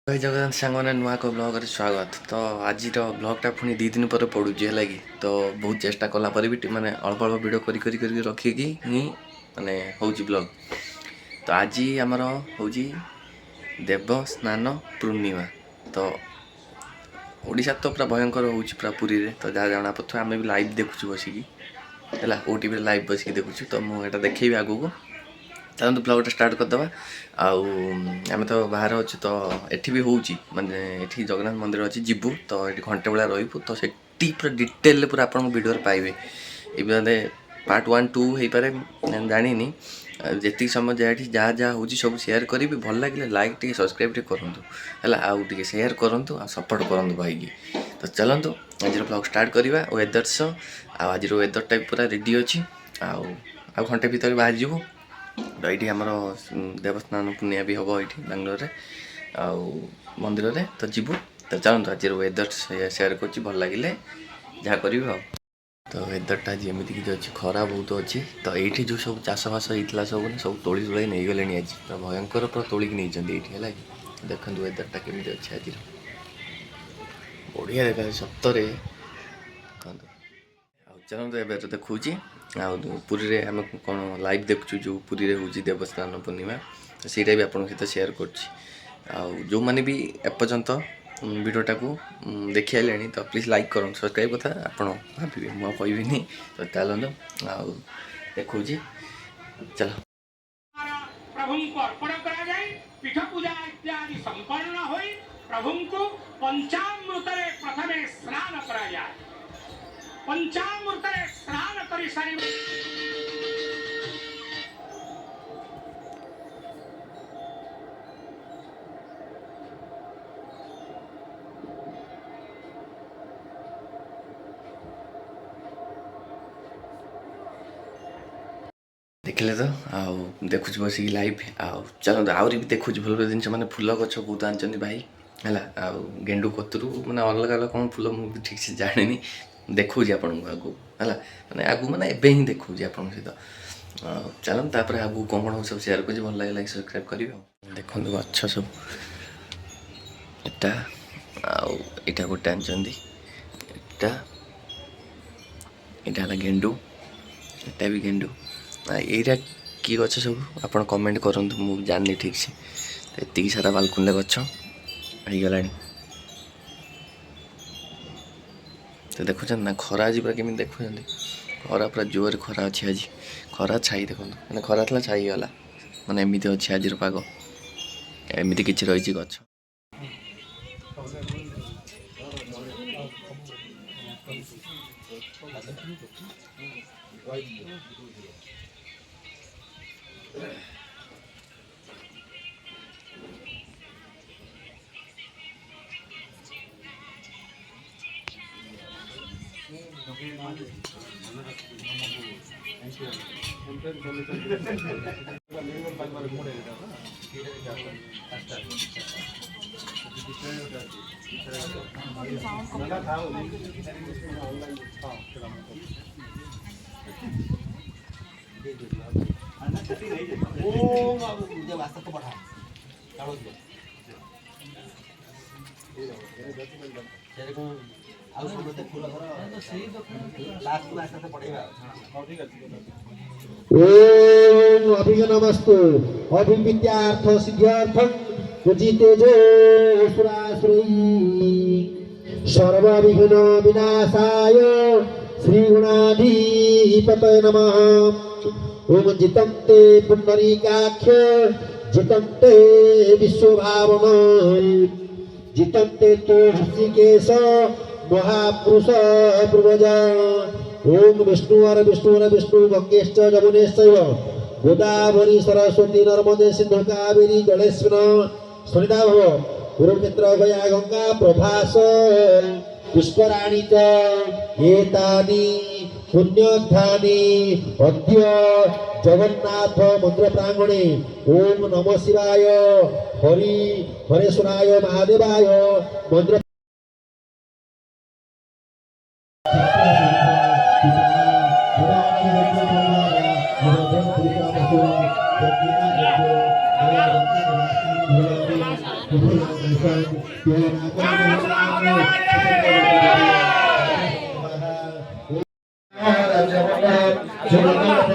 जय जगन्नाथ सांगने नुआ को ब्लॉग रे स्वागत। तो आज ब्लॉगटा पुणी 2 दिन पर पड़ुଛି है लगी। तो बहुत चेष्टा कला पर भी माने अल्प अल्प वीडियो करी रखिकी ही माने होउची ब्लॉग। तो आज आमर होउची देवस्नान पूर्णिमा। तो ओडिशा तो पूरा भयंकर होउची पूरा पुरी रे। तो जहाँ जाना पड़ता आम भी लाइव देखुछु बसिकी है ओटीवी लाइव बसिकी देखुछु। तो मुझे देखी आगू को चलते ब्लॉगटा स्टार्ट करदे। आम तो बाहर अच्छे तो एठी भी होउची माने एठी जगन्नाथ मंदिर अच्छी जीवु तो ये घंटे बेला रही तो से पूरा डिटेल पूरा आप वीडियो पाइबे। ये पार्ट 1 2 हो पारे जानी जी समय जहाँ जहाँ हो सब शेयर करी भल लगे लाइक टी सब्सक्राइब टी करूँ है आउ टे शेयर करूँ आ सपोर्ट करूँ भाई। तो चलतु आज ब्लॉग स्टार्ट करवा वेदर्स आज वेदर टाइप पूरा रेडी अच्छी आउ घंटे भीतर बाहर जीवु। तो ये आमर देवस्नान पूर्णिमा भी हम ये बांग्लोर आउ मंदिर रे तो जीवु। तो चलते आज वेदर शेयर कर भल लगे जहाँ करी। तो वेदरटा जमीती कि अच्छी खरा बहुत अच्छी। तो ये जो सब चाषबास होता सब सब तोली तुलाई नहीं गले आज पूरा भयंकर पूरा तोलिक नहीं है कि देखो वेदरटा केमी अच्छे आज बढ़िया देखा सतरे। चलते एवं देखुची पुरी रे आम कौन लाइव देखु जो पुरी रे हूँ देवस्नान पूर्णिमा। तो सीटा भी आपन सहित शेयर कर जो मैंने भी एपर्यंत वीडियोटा को देखी आले तो प्लीज लाइक करूँ सब्सक्राइब कथा आप भावी मुझे कहबिनी। तो चलते देखु चल प्रभु को अर्पण करा जाए पीठ पूजा इत्यादि संपन्न हो प्रभु को पंचामृत प्रथमे स्नान करा जाए। पंचामृत स्नान कर सारी देखिले तो देखुच बस लाइव चलते आहरी भी देखुच भल भल जिन मैंने फूल गछ बहुत आनी भाई है गेंडू कतरू मैंने अलग अलग कौन फूल मुझे ठीक से जानी देखा आपन को आगू है मैंने आगू मैंने एवं ही देखा आप सहित चलते तापर आगू कौन कौन सब शेयर कर भल लगे सब्सक्राइब करेंगे। देखो गछ सब एटा गोटे आनी एटा गेंडू एटा भी गेंडू एरिया कि गछ सब आप कमेंट करूँ मुझे जानी ठीक से। तो ये सारा बालकुनी गछ हो तो देखुं ना खरा आज पूरा केमी देखुं खरा पूरा जोर खरा अच्छी आज खरा छाई देखो मैंने खरा था छाई गला मैंने एमती अच्छे आज पाग एमती किसी रही गछ। ओम अभिगनमस्तु अभिविद्यार्थ सिद्ध्यर्थम पूजितेजो सुरासुरी सर्वविघ्न विनाशाय श्री गुणाधिपतये नमः। ओम जितं ते पुंडरीकाक्ष जितं ते विश्वभावनं जितं ते तु ऋषिकेश महापुरुष पूर्वज। ओम विष्णुवर विष्णु गंगेश्च जमुनेश्चैव गोदावरी सरस्वती नर्मदे सिंधु कावेरी जलेस्मिन् सन्निधा भव। कुरुक्षेत्र गया गंगा प्रभास पुष्कराणि च एतानि पुण्यस्थानि अद्य जगन्नाथ मंदिर प्रांगणे। ओम नमः शिवाय हरि हरेश्वराय महादेवाय मंदिर Yeah. জগন্নাথ